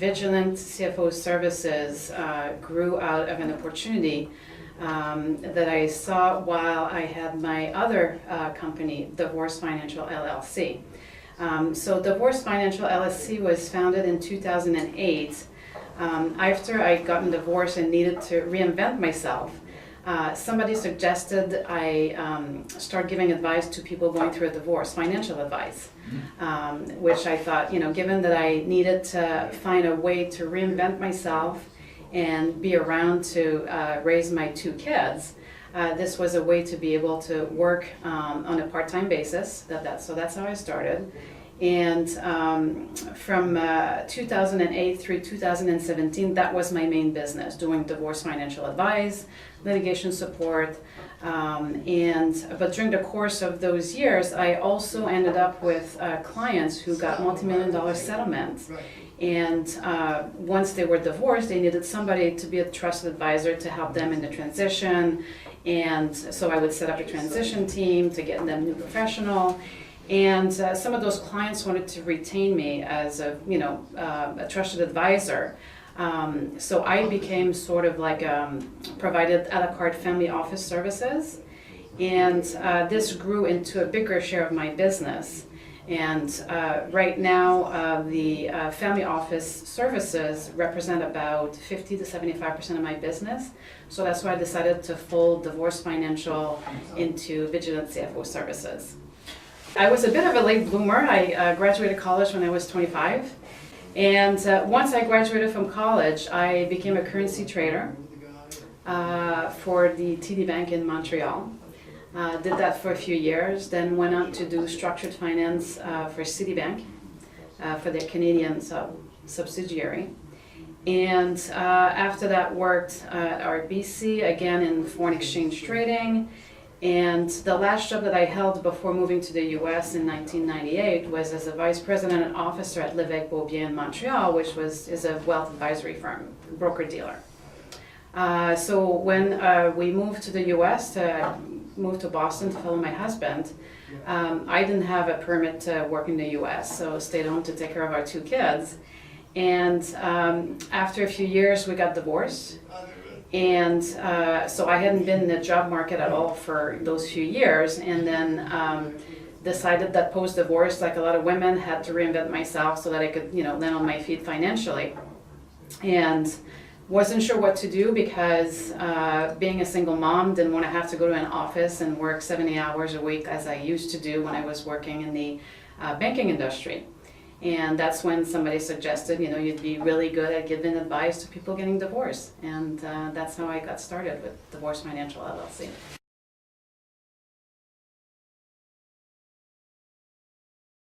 Vigilant CFO services grew out of an opportunity that I saw while I had my other company, Divorce Financial LLC. So Divorce Financial LLC was founded in 2008 after I'd gotten divorced and needed to reinvent myself. Somebody suggested I start giving advice to people going through a divorce, financial advice, which I thought, given that I needed to find a way to reinvent myself and be around to raise my two kids, this was a way to be able to work on a part-time basis. So that's how I started. And from 2008 through 2017, that was my main business, doing divorce financial advice, litigation support. But during the course of those years, I also ended up with clients who got multi-million-dollar settlements. And once they were divorced, they needed somebody to be a trusted advisor to help them in the transition. And so I would set up a transition team to get them new professional. And some of those clients wanted to retain me as a trusted advisor. So I became sort of like provided a la carte family office services. And this grew into a bigger share of my business. And right now, the family office services represent about 50 to 75% of my business. So that's why I decided to fold Divorce Financial into Vigilant CFO services. I was a bit of a late bloomer. I graduated college when I was 25. And once I graduated from college, I became a currency trader for the TD Bank in Montreal. Did that for a few years, then went on to do structured finance for Citibank, for their Canadian subsidiary. And after that worked at RBC, again in foreign exchange trading. And the last job that I held before moving to the US in 1998 was as a vice president and officer at Lévesque Beaubien in Montreal, which is a wealth advisory firm, broker-dealer. So when we moved to the US, moved to Boston to follow my husband, I didn't have a permit to work in the US, so stayed home to take care of our two kids. And after a few years, we got divorced. And so I hadn't been in the job market at all for those few years, and then decided that post-divorce, like a lot of women, had to reinvent myself so that I could, land on my feet financially. And wasn't sure what to do because being a single mom, didn't want to have to go to an office and work 70 hours a week as I used to do when I was working in the banking industry. And that's when somebody suggested, you'd be really good at giving advice to people getting divorced. And that's how I got started with Divorce Financial LLC.